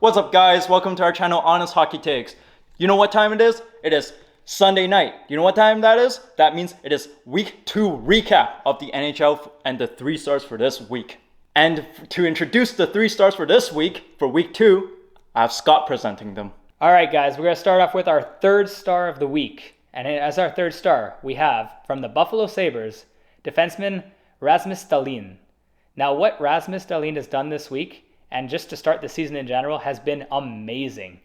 What's up, guys? Welcome to our channel, Honest Hockey Takes. You know what time it is? It is Sunday night. You know what time that is? That means it is week 2 recap of the NHL and the 3 stars for this week. And to introduce the 3 stars for this week, for week 2, I have Scott presenting them. All right, guys, we're going to start off with our third star of the week. And as our third star, we have, from the Buffalo Sabres, defenseman Rasmus Dahlin. Now, what Rasmus Dahlin has done this week, and just to start the season in general, has been amazing.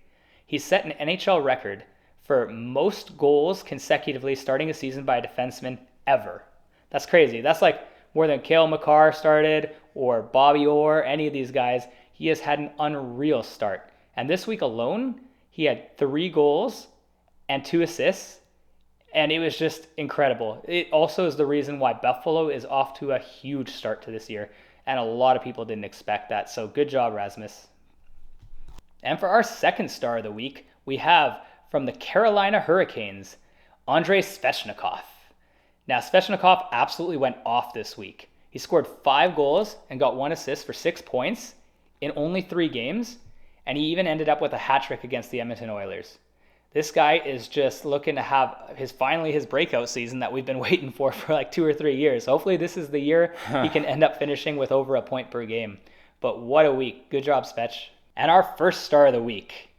He set an NHL record for most goals consecutively starting a season by a defenseman ever. That's crazy. That's like more than Cale Makar started, or Bobby Orr, any of these guys. He has had an unreal start. And this week alone, he had 3 goals and 2 assists, and it was just incredible. It also is the reason why Buffalo is off to a huge start to this year, and a lot of people didn't expect that. So good job, Rasmus. And for our second star of the week, we have from the Carolina Hurricanes, Andrei Svechnikov. Now, Svechnikov absolutely went off this week. He scored 5 goals and got 1 assist for 6 points in only 3 games, and he even ended up with a hat trick against the Edmonton Oilers. This guy is just looking to have his breakout season that we've been waiting for like 2 or 3 years. Hopefully this is the year he can end up finishing with over a point per game. But what a week. Good job, Spetch. And our first star of the week,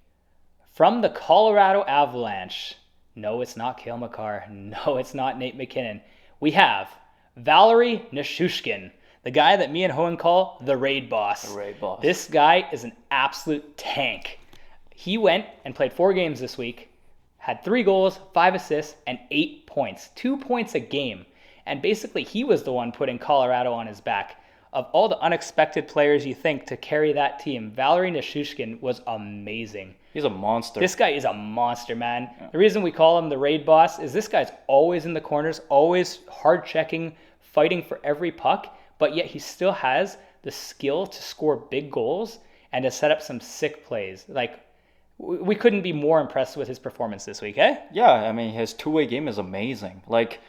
from the Colorado Avalanche. No, it's not Cale Makar. No, it's not Nate McKinnon. We have Valeri Nichushkin, the guy that me and Hohen call the Raid Boss. The Raid Boss. This guy is an absolute tank. He went and played 4 games this week, had 3 goals, 5 assists, and 8 points. 2 points a game. And basically, he was the one putting Colorado on his back. Of all the unexpected players you think to carry that team, Valeri Nichushkin was amazing. He's a monster. This guy is a monster, man. Yeah. The reason we call him the Raid Boss is this guy's always in the corners, always hard-checking, fighting for every puck, but yet he still has the skill to score big goals and to set up some sick plays. Like, we couldn't be more impressed with his performance this week, eh? Yeah, I mean, his two-way game is amazing. Like,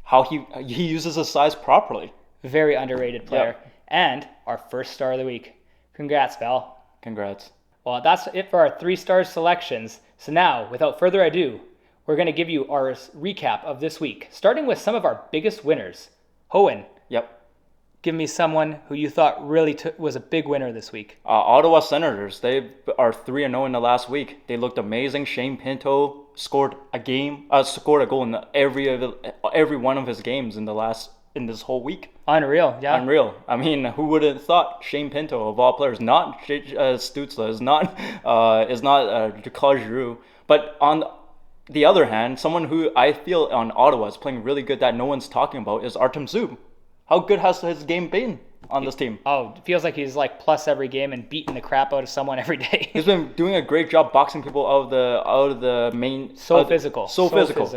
how he uses his size properly. Very underrated player. Yep. And our first star of the week. Congrats, Val. Congrats. Well, that's it for our 3-star selections. So now, without further ado, we're going to give you our recap of this week, starting with some of our biggest winners. Hohen. Yep. Give me someone who you thought really was a big winner this week. Ottawa Senators. They are 3-0 in the last week. They looked amazing. Shane Pinto scored a goal in every one of his games in this whole week. Unreal, yeah. Unreal. I mean, who would have thought Shane Pinto, of all players, not Stützle, is not Claude Giroux, but on the other hand, someone who I feel on Ottawa is playing really good that no one's talking about is Artem Zub. How good has his game been on this team? Oh, it feels like he's like plus every game and beating the crap out of someone every day. He's been doing a great job boxing people out of the main. So physical.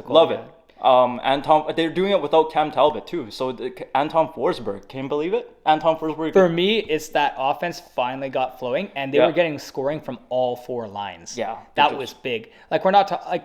Love it. And they're doing it without Cam Talbot too. So Anton Forsberg, can you believe it? Anton Forsberg. For me, it's that offense finally got flowing, and they were getting scoring from all 4 lines. Yeah, that was big. Like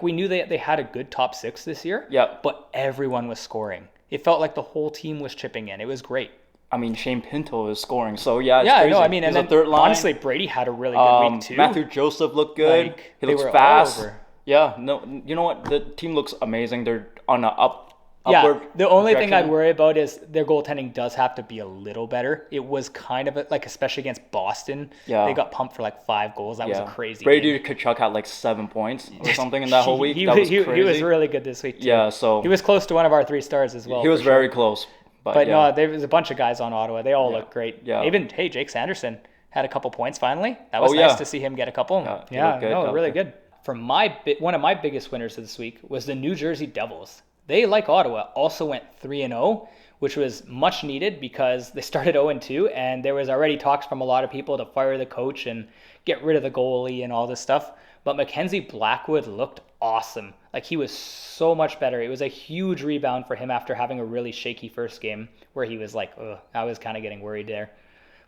we knew they had a good top 6 this year. Yeah, but everyone was scoring. It felt like the whole team was chipping in. It was great. I mean, Shane Pinto is scoring, so yeah, it's crazy. No, I mean, and then third line. Honestly, Brady had a really good week too. Matthew Joseph looked good. He looks fast. Yeah, no, you know what? The team looks amazing. They're on an upward. Yeah, the only thing I'd worry about is their goaltending does have to be a little better. It was kind of like, especially against Boston, they got pumped for like 5 goals. That was a crazy Brady game. Kachuk had like 7 points or something in that whole week. That was crazy. He was really good this week too. Yeah, so he was close to one of our 3 stars as well. He was very close. But no, there was a bunch of guys on Ottawa. They all look great. Yeah. Even, Jake Sanderson had a couple points finally. That was nice to see him get a couple. Really good. For one of my biggest winners of this week was the New Jersey Devils. They, like Ottawa, also went 3-0, which was much needed because they started 0-2, and there was already talks from a lot of people to fire the coach and get rid of the goalie and all this stuff. But Mackenzie Blackwood looked awesome. Like, he was so much better. It was a huge rebound for him after having a really shaky first game where he was like, I was kind of getting worried there.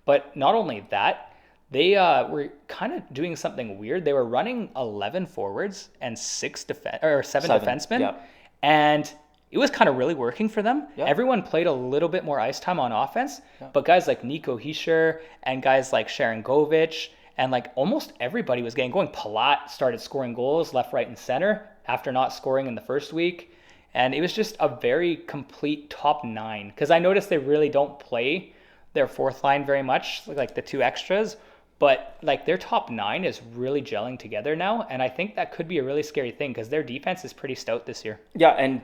But not only that, they were kind of doing something weird. They were running 11 forwards and 7 defensemen. Yeah. And it was kind of really working for them. Yep. Everyone played a little bit more ice time on offense, but guys like Nico Hischier and guys like Sharon Govich and like almost everybody was getting going. Palat started scoring goals left, right, and center after not scoring in the first week. And it was just a very complete top 9. Because I noticed they really don't play their fourth line very much, like the 2 extras. But like their top 9 is really gelling together now. And I think that could be a really scary thing because their defense is pretty stout this year. Yeah, and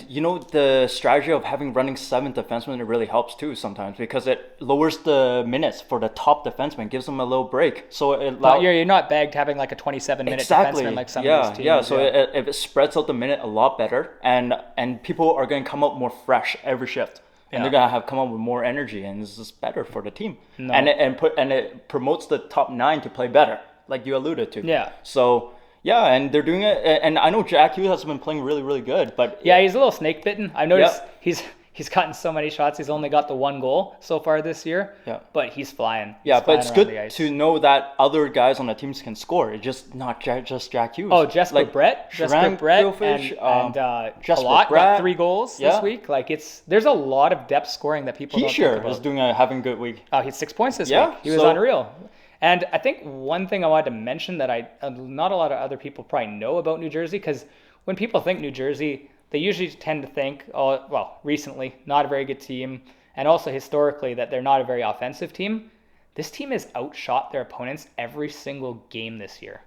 the strategy of having running 7 defensemen, it really helps too sometimes because it lowers the minutes for the top defenseman, gives them a little break. So you're not bagged having like a 27-minute defenseman like some of these teams. Yeah, so it spreads out the minute a lot better, and people are going to come up more fresh every shift. And they're gonna come up with more energy, and this is better for the team. No. And it promotes the top 9 to play better, like you alluded to. Yeah. So and they're doing it. And I know Jack Hughes has been playing really, really good, but he's a little snake bitten. I've noticed he's gotten so many shots. He's only got the 1 goal so far this year. Yeah. But he's flying. But it's good to know that other guys on the teams can score. It's just not just Jack Hughes. Oh, Jesper Brett and Palat got 3 goals this week. Like there's a lot of depth scoring that people don't think about. Is having a good week. Oh, he's 6 points this week. He was unreal. And I think one thing I wanted to mention that not a lot of other people probably know about New Jersey, because when people think New Jersey, they usually tend to think, recently, not a very good team, and also historically that they're not a very offensive team. This team has outshot their opponents every single game this year.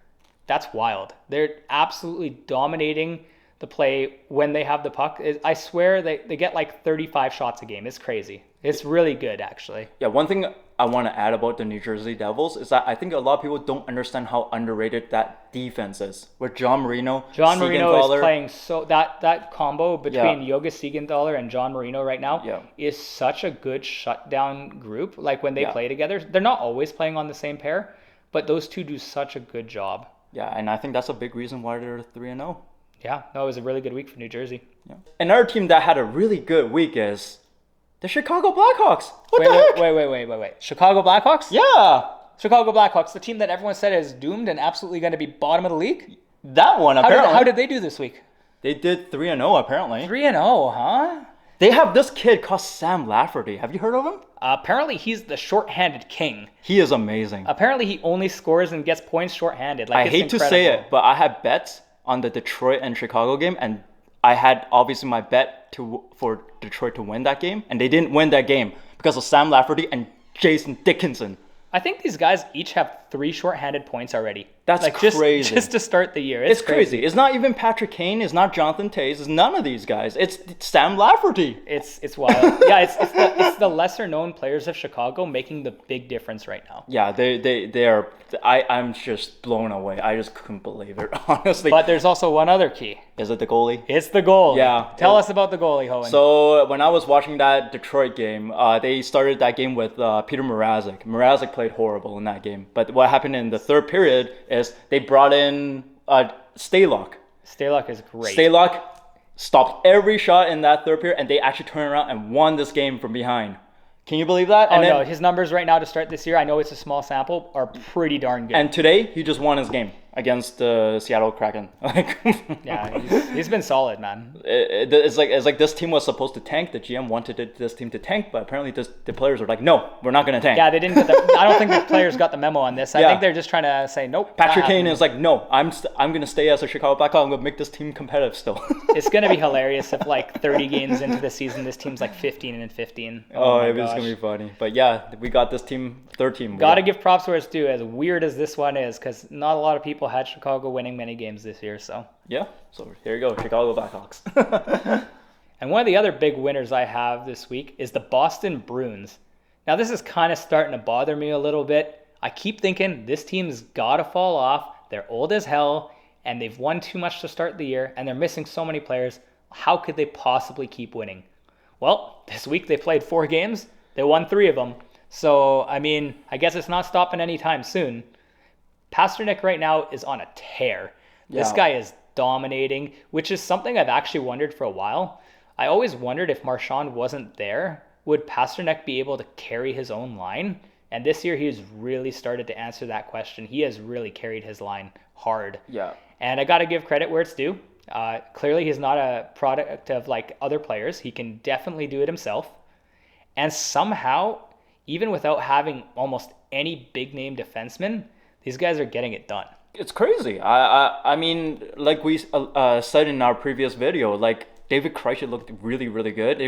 That's wild. They're absolutely dominating the play when they have the puck. I swear they get like 35 shots a game. It's crazy. It's really good, actually. Yeah, one thing I want to add about the New Jersey Devils is that I think a lot of people don't understand how underrated that defense is. With John Marino is playing so that combo between Yoga Siegenthaler and John Marino right now is such a good shutdown group. Like when they play together, they're not always playing on the same pair, but those two do such a good job. Yeah, and I think that's a big reason why they're 3-0. Yeah, no, it was a really good week for New Jersey. Yeah. Another team that had a really good week is the Chicago Blackhawks. Wait. Chicago Blackhawks? Yeah. Chicago Blackhawks, the team that everyone said is doomed and absolutely going to be bottom of the league? That one, apparently. How did they do this week? They did 3-0, apparently. 3-0, huh? They have this kid called Sam Lafferty. Have you heard of him? Apparently, he's the shorthanded king. He is amazing. Apparently, he only scores and gets points shorthanded. I hate to say it, but I had bets on the Detroit and Chicago game, and I had obviously my bet for Detroit to win that game, and they didn't win that game because of Sam Lafferty and Jason Dickinson. I think these guys each have 3 shorthanded points already. That's crazy. Just to start the year. It's crazy. It's not even Patrick Kane. It's not Jonathan Toews. It's none of these guys. It's Sam Lafferty. It's wild. Yeah, it's the lesser known players of Chicago making the big difference right now. Yeah, they are. I'm just blown away. I just couldn't believe it, honestly. But there's also one other key. Is it the goalie? It's the goalie. Yeah. Tell us about the goalie, Hohen. So when I was watching that Detroit game, they started that game with Peter Mrazek. Mrazek played horrible in that game. But what happened in the third period is they brought in Stalock. Stalock is great. Stalock stopped every shot in that third period, and they actually turned around and won this game from behind. Can you believe that? No, his numbers right now to start this year, I know it's a small sample, are pretty darn good. And today, he just won his game against the Seattle Kraken. Yeah, he's been solid, man. It's like this team was supposed to tank. The GM wanted this team to tank, but apparently the players were like, no, we're not going to tank. Yeah, they didn't. I don't think the players got the memo on this. I think they're just trying to say, nope. Patrick Kane is like, no, I'm going to stay as a Chicago Blackhawk. I'm going to make this team competitive still. It's going to be hilarious if like 30 games into the season, this team's like 15-15. Oh it was going to be funny. But yeah, we got this team, third team. Got to give props where it's due, as weird as this one is, because not a lot of people had Chicago winning many games this year. So here you go, Chicago Blackhawks. And one of the other big winners I have this week is the Boston Bruins. Now this is kind of starting to bother me a little bit. I keep thinking this team's got to fall off. They're old as hell, and they've won too much to start the year, and they're missing so many players. How could they possibly keep winning? Well, this week they played 4 games. They won 3 of them. So, I mean, I guess it's not stopping anytime soon. Pasternak right now is on a tear. This guy is dominating, which is something I've actually wondered for a while. I always wondered if Marchand wasn't there, would Pasternak be able to carry his own line? And this year he's really started to answer that question. He has really carried his line hard. Yeah. And I got to give credit where it's due. Clearly he's not a product of like other players. He can definitely do it himself. And somehow, even without having almost any big name defenseman, These guys are getting it done. It's crazy. I mean, like we said in our previous video, like David Krejci looked really, really good.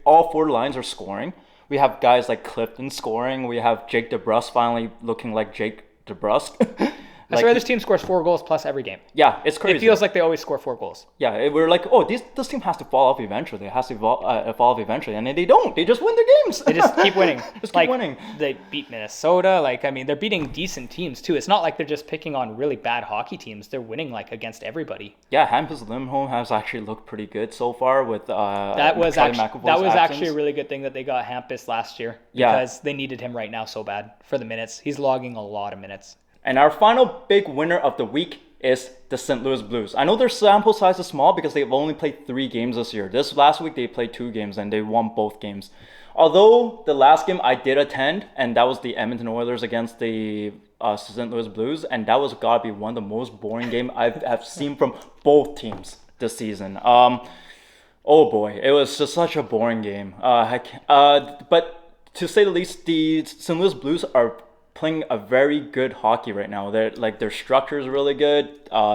All 4 lines are scoring. We have guys like Clifton scoring. We have Jake DeBrusk finally looking like Jake DeBrusk. I swear this team scores 4 goals plus every game. Yeah, it's crazy. It feels like they always score 4 goals. Yeah, we're like, oh, this team has to fall off eventually. It has to evolve eventually, and then they don't. They just win their games. They just keep winning. Just keep winning. They beat Minnesota. Like, I mean, they're beating decent teams too. It's not like they're just picking on really bad hockey teams. They're winning like against everybody. Yeah, Hampus Lindholm has actually looked pretty good so far with that was actually a really good thing that they got Hampus last year because they needed him right now so bad for the minutes. He's logging a lot of minutes. And our final big winner of the week is the St. Louis Blues. I know their sample size is small because they've only played 3 games this year. This last week they played 2 games and they won both games. Although the last game I did attend, and that was the Edmonton Oilers against the St. Louis Blues, and that was gotta be one of the most boring games I've seen from both teams this season. Oh boy, it was just such a boring game. But to say the least, the St. Louis Blues are playing a very good hockey right now. Their structure is really good.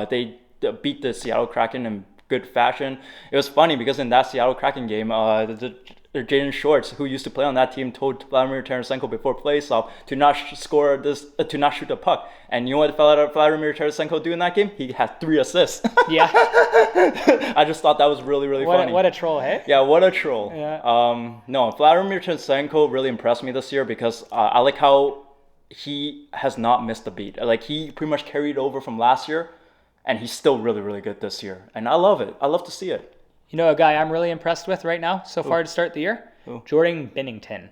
They beat the Seattle Kraken in good fashion. It was funny because in that Seattle Kraken game, Jaden Shorts, who used to play on that team, told Vladimir Tarasenko before playoff to not to not shoot the puck. And you know what Vladimir Tarasenko do in that game? He had 3 assists. Yeah. I just thought that was really, really funny. What a troll, hey? Yeah, what a troll. Yeah. No, Vladimir Tarasenko really impressed me this year because I like how he has not missed a beat. Like, he pretty much carried over from last year, and he's still really, really good this year. And I love it. I love to see it. You know a guy I'm really impressed with right now so far to start the year? Jordan Binnington.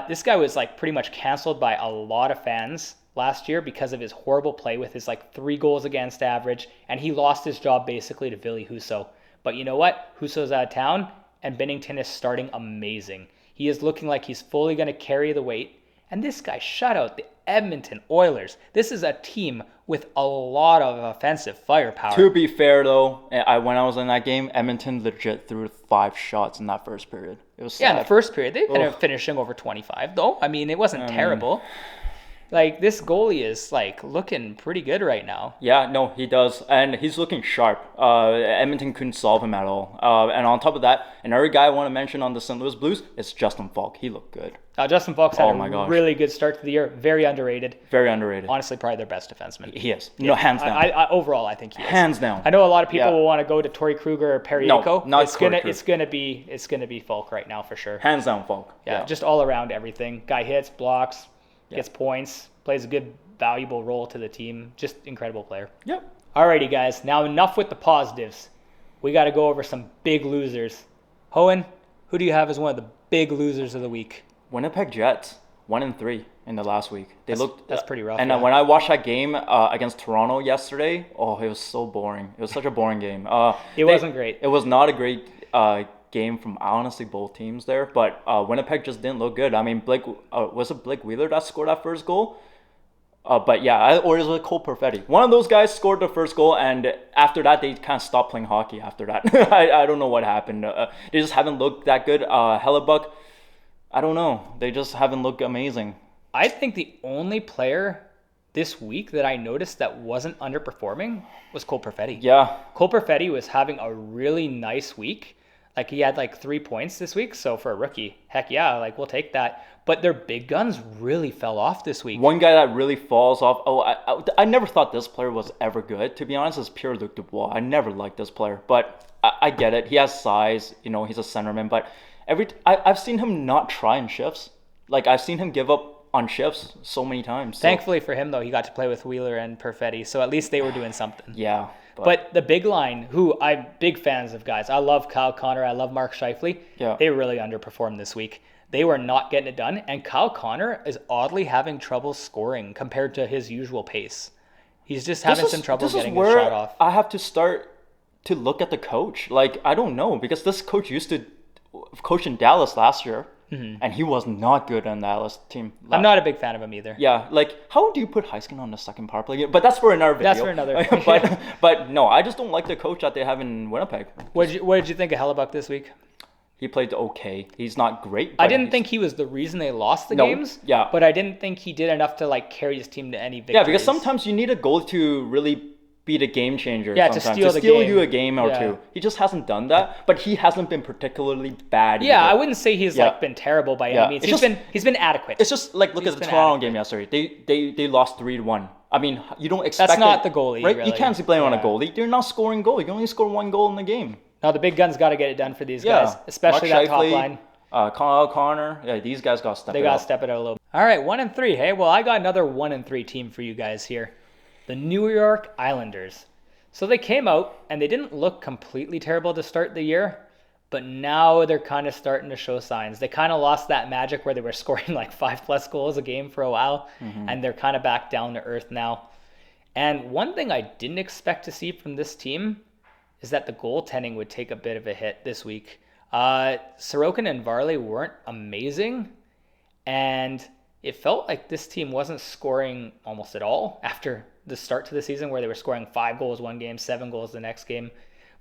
This guy was like pretty much canceled by a lot of fans last year because of his horrible play with his like 3 goals against average, and he lost his job basically to Ville Husso. But you know what? Husso's out of town, and Binnington is starting amazing. He is looking like he's fully going to carry the weight. And this guy shut out the Edmonton Oilers. This is a team with a lot of offensive firepower. To be fair, though, when I was in that game, Edmonton legit threw 5 shots in that first period. It was sad. Yeah, in the first period. They ended up finishing over 25, though. I mean, it wasn't terrible. Like, this goalie is, like, looking pretty good right now. Yeah, no, he does. And he's looking sharp. Edmonton couldn't solve him at all. And on top of that, another guy I want to mention on the St. Louis Blues is Justin Faulk. He looked good. Justin Faulk's had a really good start to the year. Very underrated. Very underrated. Honestly, probably their best defenseman. He is. No, hands down. Overall, I think he is. Hands down. I know a lot of people will want to go to Torrey Kruger or Perico. No, not Torrey Kruger. It's gonna be Faulk right now for sure. Hands down, Faulk. Yeah, just all around everything. Guy hits, blocks, gets points, plays a good, valuable role to the team. Just incredible player. Yep. Alrighty, guys. Now enough with the positives. We got to go over some big losers. Hohen, who do you have as one of the big losers of the week? Winnipeg Jets, 1-3 in the last week. That's pretty rough. And when I watched that game against Toronto yesterday, it was so boring. It was such a boring game. It wasn't great. It was not a great game from honestly both teams there, but Winnipeg just didn't look good. I mean, was it Blake Wheeler that scored that first goal? But yeah, or is it Cole Perfetti? One of those guys scored the first goal, and after that, they kind of stopped playing hockey after that. I don't know what happened. They just haven't looked that good. Hellebuck, I don't know. They just haven't looked amazing. I think the only player this week that I noticed that wasn't underperforming was Cole Perfetti. Yeah. Cole Perfetti was having a really nice week. Like, he had like 3 points this week. So for a rookie, heck yeah, like, we'll take that. But their big guns really fell off this week. One guy that really falls off. I never thought this player was ever good. To be honest, is Pierre-Luc Dubois. I never liked this player, but I get it. He has size. You know, he's a centerman. But I've seen him not try in shifts. Like, I've seen him give up on shifts so many times. Thankfully for him, though, he got to play with Wheeler and Perfetti. So at least they were doing something. Yeah. But the big line, who I'm big fans of, guys. I love Kyle Connor. I love Mark Scheifele. Yeah. They really underperformed this week. They were not getting it done. And Kyle Connor is oddly having trouble scoring compared to his usual pace. He's just having some trouble getting his shot off. I have to start to look at the coach. Like, I don't know, because this coach used to coach in Dallas last year. And he was not good on the Dallas team. I'm not a big fan of him either. Yeah, like, how do you put Heiskin on the second power play? But that's for another video. That's for another. but no, I just don't like the coach that they have in Winnipeg. What did you think of Hellebuck this week? He played okay. He's not great. I didn't think he was the reason they lost the games. Yeah. But I didn't think he did enough to like carry his team to any victories. Yeah, because sometimes you need a goal to really be the game changer. Yeah, sometimes. to steal you a game or two. He just hasn't done that, but he hasn't been particularly bad. Yeah, either. I wouldn't say he's like been terrible by any means. He's been adequate. It's just like look at the Toronto game yesterday. They lost 3-1. I mean, you don't expect that's not the goalie, right? Really. You can't blame on a goalie. They're not scoring goal. You can only score 1 goal in the game. Now the big guns got to get it done for these guys, especially Mark that top Scheifele, line. Kyle Connor. Yeah, these guys got to step it up. They got to step it out a little bit. All right, 1-3. Hey, well, I got another 1-3 team for you guys here. The New York Islanders. So they came out, and they didn't look completely terrible to start the year, but now they're kind of starting to show signs. They kind of lost that magic where they were scoring like 5+ goals a game for a while, and they're kind of back down to earth now. And one thing I didn't expect to see from this team is that the goaltending would take a bit of a hit this week. Sorokin and Varley weren't amazing, and it felt like this team wasn't scoring almost at all after the start to the season where they were scoring 5 goals one game, 7 goals the next game.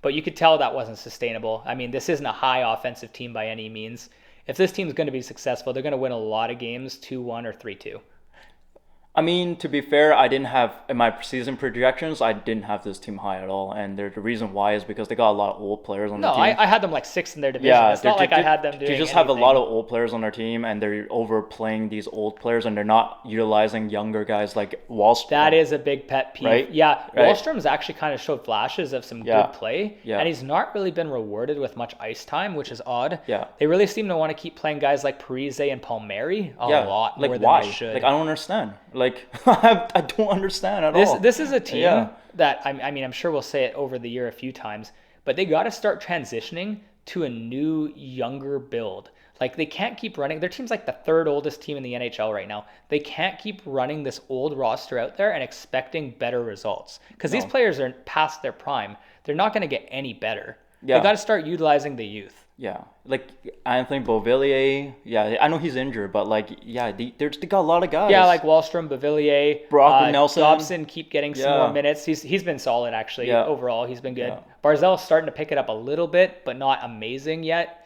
But you could tell that wasn't sustainable. I mean, this isn't a high offensive team by any means. If this team's going to be successful, they're going to win a lot of games 2-1 or 3-2. I mean, to be fair, I didn't have, in my season projections, I didn't have this team high at all. And the reason why is because they got a lot of old players on the team. No, I had them like 6th in their division. Yeah, it's not like I had them doing They just anything. have a lot of old players on their team, and they're overplaying these old players, and they're not utilizing younger guys like Wallstrom. That is a big pet peeve. Right? Yeah, Right. Wallstrom's actually kind of showed flashes of some good play, and he's not really been rewarded with much ice time, which is odd. Yeah. They really seem to want to keep playing guys like Parise and Palmieri a lot more than they should. Like, I don't understand. Like, I don't understand at all. This is a team that, I mean, I'm sure we'll say it over the year a few times, but they got to start transitioning to a new, younger build. Like, they can't keep running. Their team's like the 3rd oldest team in the NHL right now. They can't keep running this old roster out there and expecting better results. Because these players are past their prime. They're not going to get any better. Yeah. They got to start utilizing the youth. Yeah, like Anthony Beauvillier. Yeah, I know he's injured, but like, yeah, they got a lot of guys. Yeah, like Wallstrom, Beauvillier, Brock Nelson, Dobson keep getting some more minutes. He's been solid actually. Yeah. Overall, he's been good. Yeah. Barzal's starting to pick it up a little bit, but not amazing yet.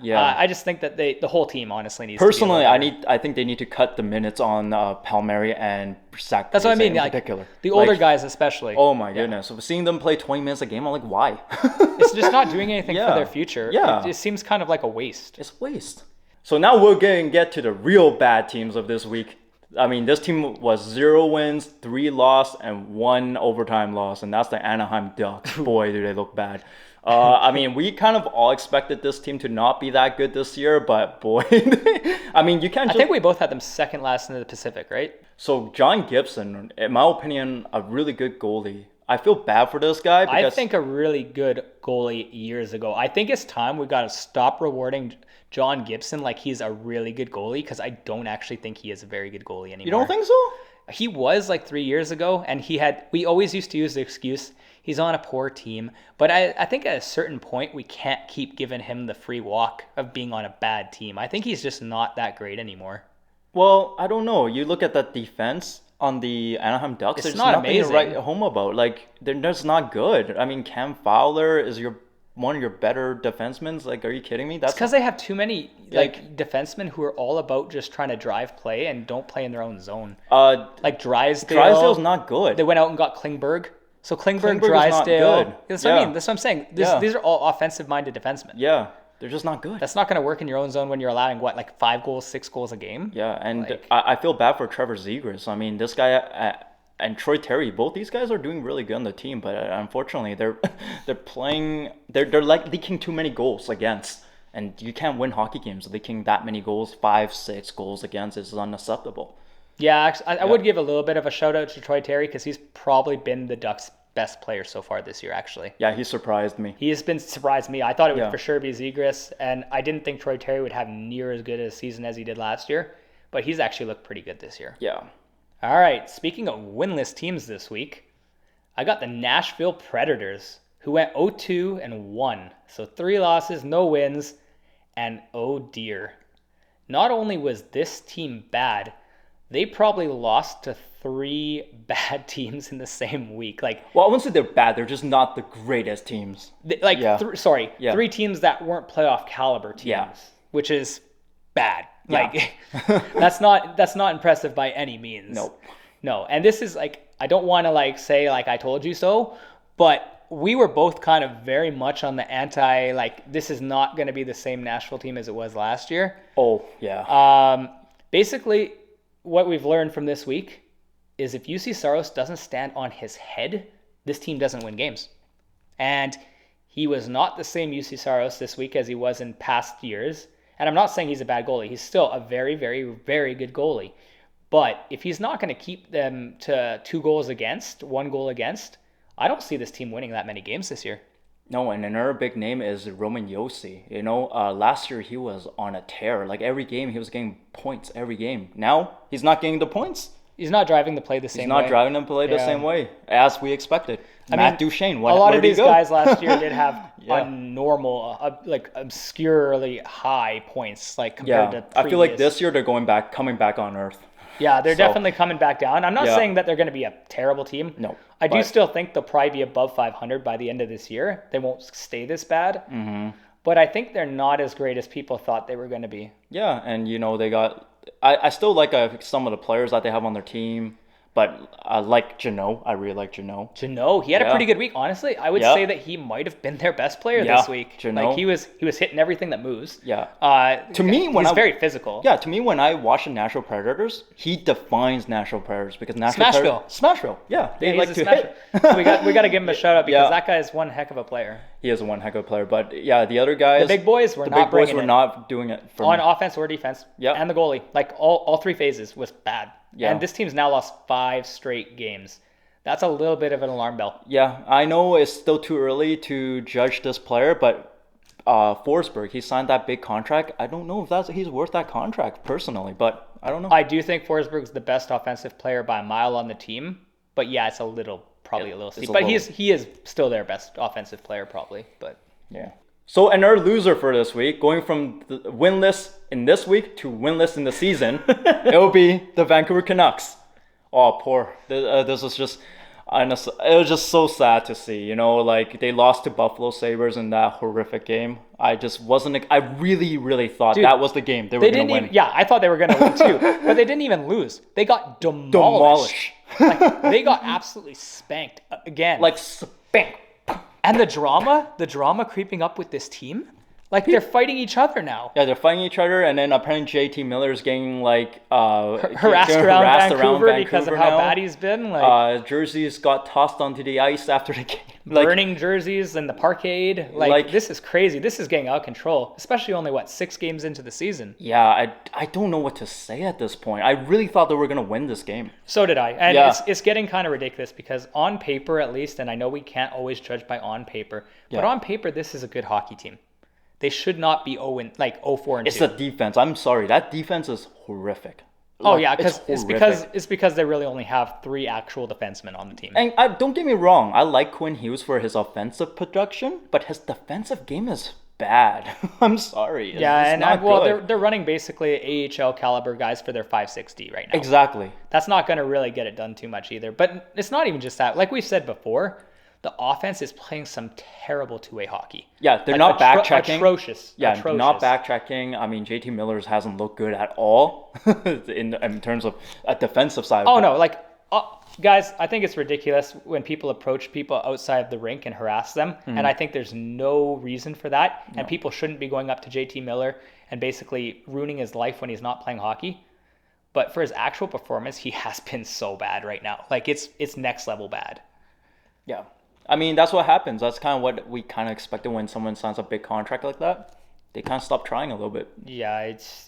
Yeah, I just think that the whole team honestly needs. Personally, I think they need to cut the minutes on Palmieri and Zach. That's what I mean. In like, particular, the older guys especially. Oh my goodness! So seeing them play 20 minutes a game, I'm like, why? It's just not doing anything for their future. Yeah, it seems kind of like a waste. It's a waste. So now we're going to get to the real bad teams of this week. I mean, this team was 0 wins, 3 loss, and 1 overtime loss, and that's the Anaheim Ducks. Boy, do they look bad. I mean, we kind of all expected this team to not be that good this year, but boy, I mean, you can't. I think we both had them 2nd last in the Pacific, right? So John Gibson, in my opinion, a really good goalie. I feel bad for this guy because I think a really good goalie years ago. I think it's time we got to stop rewarding John Gibson like he's a really good goalie, because I don't actually think he is a very good goalie anymore. You don't think so? He was like 3 years ago, and we always used to use the excuse he's on a poor team. But I think at a certain point, we can't keep giving him the free walk of being on a bad team. I think he's just not that great anymore. Well, I don't know. You look at that defense on the Anaheim Ducks, there's not nothing amazing to write home about. Like, they're just not good. I mean, Cam Fowler is one of your better defensemen. Like, are you kidding me? That's because they have too many defensemen who are all about just trying to drive play and don't play in their own zone. Like Drysdale's not good. They went out and got Klingberg. So Klingberg Drysdale. That's what I mean. That's what I'm saying. These are all offensive-minded defensemen. Yeah, they're just not good. That's not going to work in your own zone when you're allowing, 5 goals, 6 goals a game? Yeah, and I feel bad for Trevor Zegras. I mean, this guy and Troy Terry, both these guys are doing really good on the team, but unfortunately, they're like leaking too many goals against. And you can't win hockey games leaking that many goals. 5, 6 goals against is unacceptable. Yeah, actually, I would give a little bit of a shout out to Troy Terry, because he's probably been the Ducks' best player so far this year, actually. Yeah, he surprised me. He has been surprised me. I thought it would for sure be Zegras, and I didn't think Troy Terry would have near as good a season as he did last year, but he's actually looked pretty good this year. Yeah. All right, speaking of winless teams this week, I got the Nashville Predators, who went 0-2-1. So 3 losses, no wins, and oh dear. Not only was this team bad, they probably lost to 3 bad teams in the same week. Like, Well, I wouldn't say they're bad. They're just not the greatest teams. Yeah. 3 teams that weren't playoff caliber teams, Yeah. which is bad. Yeah. Like, that's not impressive by any means. Nope. No. And this is like, I don't want to like say like I told you so, but we were both kind of very much on the anti, like, this is not going to be the same Nashville team as it was last year. Oh, yeah. Basically, what we've learned from this week is if UC Saros doesn't stand on his head, this team doesn't win games. And he was not the same UC Saros this week as he was in past years. And I'm not saying he's a bad goalie. He's still a very, very, very good goalie. But if he's not going to keep them to 2 goals against, 1 goal against, I don't see this team winning that many games this year. No, and another big name is Roman Josi. You know, last year he was on a tear. Like every game, he was getting points every game. Now, he's not getting the points. He's not driving the play the same way. He's not driving them to play the same way, as we expected. Matt Duchene, a lot of these go? guys last year did have abnormal, like obscurely high points, like compared to previous. I feel like this year they're coming back on earth. Yeah, they're definitely coming back down. I'm not saying that they're going to be a terrible team. No. I do still think they'll probably be above 500 by the end of this year. They won't stay this bad. Mm-hmm. But I think they're not as great as people thought they were going to be. Yeah, and you know, they got... I still like some of the players that they have on their team. But I like Jeannot. I really like Jeannot. Jeannot, he had a pretty good week. Honestly, I would say that he might have been their best player this week. Jeannot. Like he was hitting everything that moves. Yeah. To me, he's very physical. Yeah, to me, when I watch the Nashville Predators, he defines Nashville Predators because Nashville Smashville. Yeah, they like to hit. we got to give him a shout out because that guy is one heck of a player. He is one heck of a player, but yeah, the other guys, the big boys were not doing it on offense or defense. Yeah, and the goalie, like all 3 phases was bad. Yeah. And this team's now lost 5 straight games. That's a little bit of an alarm bell. Yeah, I know it's still too early to judge this player, but Forsberg, he signed that big contract. I don't know if he's worth that contract personally, but I don't know. I do think Forsberg's the best offensive player by a mile on the team, but yeah, it's probably a little steep. But he is still their best offensive player probably, but yeah. So another loser for this week, going from the winless in this week to winless in the season, it will be the Vancouver Canucks. Oh, poor. This was just, honestly, it was just so sad to see. You know, like they lost to Buffalo Sabres in that horrific game. I just wasn't. I really, really thought that was the game they were going to win. Yeah, I thought they were going to win too, but they didn't even lose. They got demolished. Like, they got absolutely spanked again. Like spanked. And the drama creeping up with this team, like they're fighting each other now. Yeah, they're fighting each other, and then apparently JT Miller's getting like harassed around Vancouver because of how bad he's been. Like jerseys got tossed onto the ice after the game, burning jerseys in the parkade. Like this is crazy. This is getting out of control, especially only 6 games into the season. Yeah, I don't know what to say at this point. I really thought they were gonna win this game. So did I, and it's getting kind of ridiculous because on paper at least, and I know we can't always judge by on paper, but on paper this is a good hockey team. They should not be 0-4. It's the defense. I'm sorry, that defense is horrific. Oh yeah, because it's because they really only have 3 actual defensemen on the team. And don't get me wrong, I like Quinn Hughes for his offensive production, but his defensive game is bad. I'm sorry. They're running basically AHL caliber guys for their 560 right now. Exactly. That's not going to really get it done too much either. But it's not even just that. Like we said before, the offense is playing some terrible 2-way hockey. Yeah, they're not backtracking. Atrocious. Yeah, atrocious. Not backtracking. I mean, JT Miller's hasn't looked good at all in terms of a defensive side. Oh, no. Like, guys, I think it's ridiculous when people approach people outside of the rink and harass them. Mm-hmm. And I think there's no reason for that. No. And people shouldn't be going up to JT Miller and basically ruining his life when he's not playing hockey. But for his actual performance, he has been so bad right now. Like, it's next level bad. Yeah. I mean, that's what happens. That's kind of what we kind of expected when someone signs a big contract like that. They kind of stop trying a little bit. Yeah,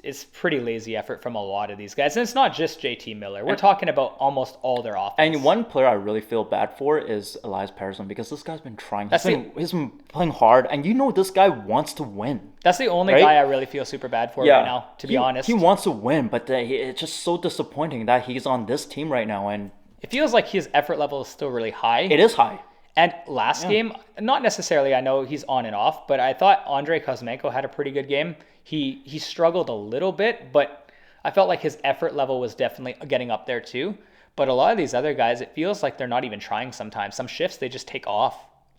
it's pretty lazy effort from a lot of these guys. And it's not just JT Miller. We're talking about almost all their offense. And one player I really feel bad for is Elias Pettersson because this guy's been trying. He's been playing hard. And you know this guy wants to win. That's the only guy I really feel super bad for right now, to be honest. He wants to win, but it's just so disappointing that he's on this team right now. And it feels like his effort level is still really high. It is high. And last game, not necessarily, I know he's on and off, but I thought Andrei Kuzmenko had a pretty good game. He struggled a little bit, but I felt like his effort level was definitely getting up there too. But a lot of these other guys, it feels like they're not even trying sometimes. Some shifts, they just take off.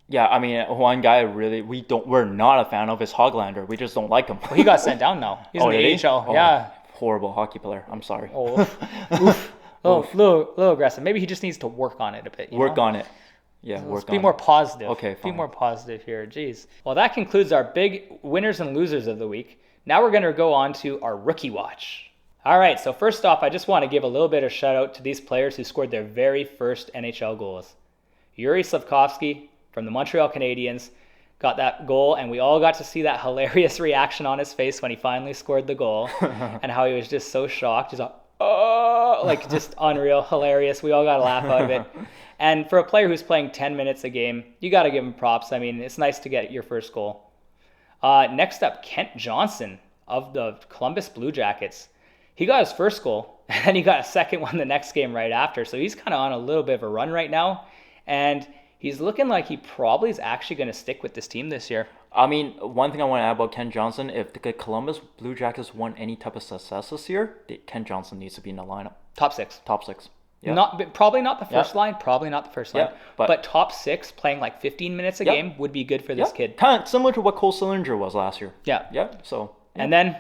Yeah, I mean, one guy we're not a fan of is Hoglander. We just don't like him. Well, he got sent down now. He's in the AHL. Oh, yeah. Horrible hockey player. I'm sorry. Oh, oof. Little aggressive. Maybe he just needs to work on it a bit. Work on it. Yeah, Let's be more positive. Okay, fine. Be more positive here. Jeez. Well, that concludes our big winners and losers of the week. Now we're going to go on to our rookie watch. All right, so first off, I just want to give a little bit of shout out to these players who scored their very first NHL goals. Yuri Slafkovsky from the Montreal Canadiens got that goal, and we all got to see that hilarious reaction on his face when he finally scored the goal, and how he was just so shocked. He's like, oh, like just unreal, hilarious. We all got a laugh out of it. And for a player who's playing 10 minutes a game, you got to give him props. I mean, it's nice to get your first goal. Next up, Kent Johnson of the Columbus Blue Jackets. He got his first goal, and then he got a second one the next game right after. So he's kind of on a little bit of a run right now. And he's looking like he probably is actually going to stick with this team this year. I mean, one thing I want to add about Ken Johnson, if the Columbus Blue Jackets want any type of success this year, Ken Johnson needs to be in the lineup. Top six. Yeah. Probably not the first line. Probably not the first line. Yeah, but top six, playing like 15 minutes a game would be good for this kid. Kind of similar to what Cole Sillinger was last year. Yeah. Yeah. So. Yeah. And then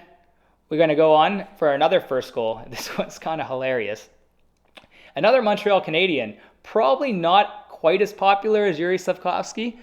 we're going to go on for another first goal. This one's kind of hilarious. Another Montreal Canadian, probably not quite as popular as Yuri Slafkovsky.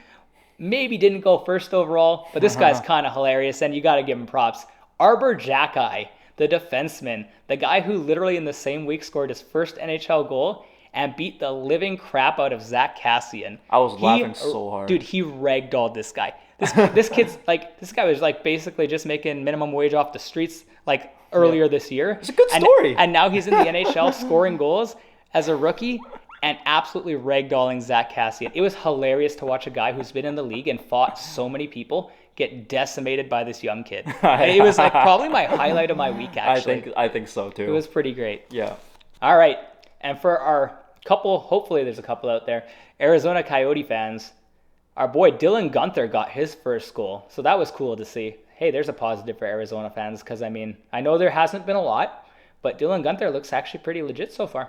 Maybe didn't go first overall, but this guy's kind of hilarious, and you got to give him props. Arbor Xhekaj, the defenseman, the guy who literally in the same week scored his first NHL goal and beat the living crap out of Zach Kassian. I was laughing so hard. Dude, he ragdolled this guy. This kid's like, this guy was like basically just making minimum wage off the streets like earlier this year. It's a good story. And now he's in the NHL scoring goals as a rookie and absolutely ragdolling Zach Kassian. It was hilarious to watch a guy who's been in the league and fought so many people get decimated by this young kid. It was like probably my highlight of my week, actually. I think so too. It was pretty great. Yeah. All right. And for our couple, hopefully there's a couple out there, Arizona Coyote fans, our boy Dylan Guenther got his first goal. So that was cool to see. Hey, there's a positive for Arizona fans because, I mean, I know there hasn't been a lot, but Dylan Guenther looks actually pretty legit so far.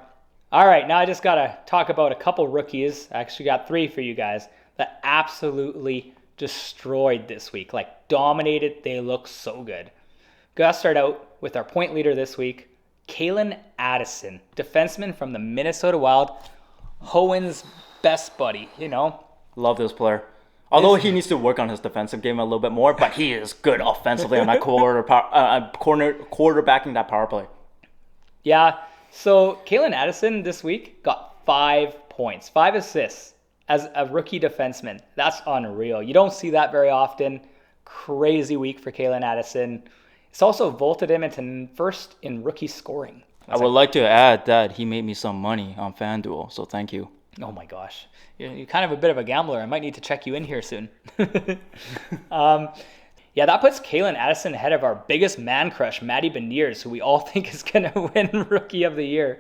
All right, now I just got to talk about a couple rookies. I actually got three for you guys that absolutely destroyed this week, like dominated. They look so good. Got to start out with our point leader this week, Calen Addison, defenseman from the Minnesota Wild, Hohen's best buddy, you know. Love this player. Although he needs to work on his defensive game a little bit more, but he is good offensively on that quarterbacking that power play. Yeah, so Calen Addison this week got 5 points, 5 assists as a rookie defenseman. That's unreal. You don't see that very often. Crazy week for Calen Addison. It's also vaulted him into first in rookie scoring. I would like to add that he made me some money on FanDuel, so thank you. Oh my gosh. You're kind of a bit of a gambler. I might need to check you in here soon. Yeah, that puts Calen Addison ahead of our biggest man crush, Matty Beniers, who we all think is going to win Rookie of the Year.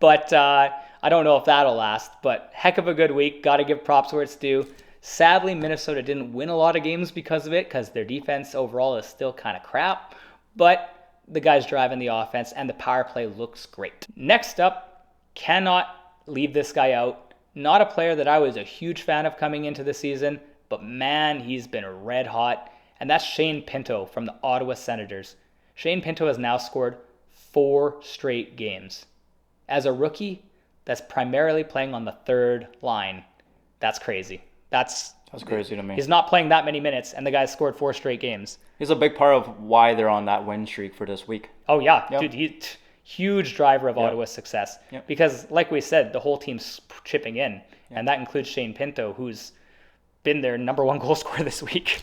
But I don't know if that'll last. But heck of a good week. Got to give props where it's due. Sadly, Minnesota didn't win a lot of games because of it, because their defense overall is still kind of crap. But the guy's driving the offense, and the power play looks great. Next up, cannot leave this guy out. Not a player that I was a huge fan of coming into the season, but man, he's been red hot. And that's Shane Pinto from the Ottawa Senators. Shane Pinto has now scored 4 straight games. As a rookie, that's primarily playing on the third line. That's crazy. That's crazy to me. He's not playing that many minutes, and the guy's scored 4 straight games. He's a big part of why they're on that win streak for this week. Oh, yeah. Yep. Dude, he's huge driver of Ottawa's success. Yep. Because, like we said, the whole team's chipping in, and that includes Shane Pinto, who's been their number 1 goal scorer this week.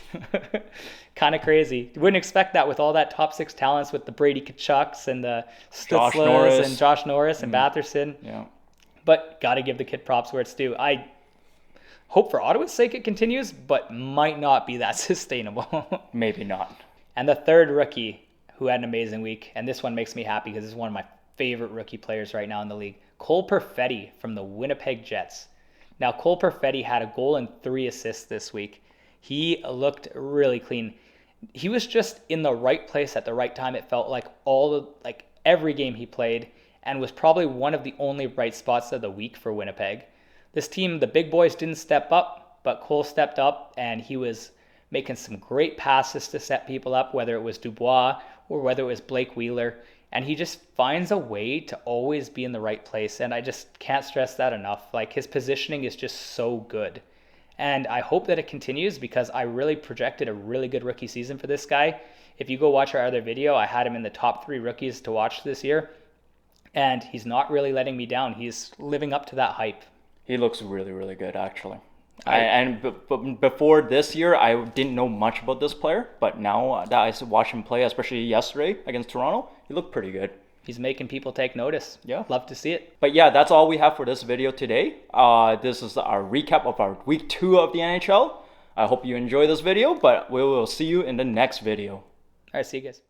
Kind of crazy. You wouldn't expect that with all that top 6 talents with the Brady Kachucks and the Stutzlas and Josh Norris and Batherson. Yeah. But got to give the kid props where it's due. I hope for Ottawa's sake it continues, but might not be that sustainable. Maybe not. And the third rookie who had an amazing week, and this one makes me happy because this is one of my favorite rookie players right now in the league, Cole Perfetti from the Winnipeg Jets. Now, Cole Perfetti had a goal and 3 assists this week. He looked really clean. He was just in the right place at the right time. It felt like every game he played, and was probably one of the only bright spots of the week for Winnipeg. This team, the big boys didn't step up, but Cole stepped up, and he was making some great passes to set people up, whether it was Dubois or whether it was Blake Wheeler. And he just finds a way to always be in the right place. And I just can't stress that enough. Like, his positioning is just so good. And I hope that it continues, because I really projected a really good rookie season for this guy. If you go watch our other video, I had him in the top 3 rookies to watch this year. And he's not really letting me down. He's living up to that hype. He looks really, really good, actually. Before this year, I didn't know much about this player, but now that I watched him play, especially yesterday against Toronto, he looked pretty good. He's making people take notice. Yeah. Love to see it. But yeah, that's all we have for this video today. This is our recap of our week 2 of the NHL. I hope you enjoy this video, but we will see you in the next video. All right, see you guys.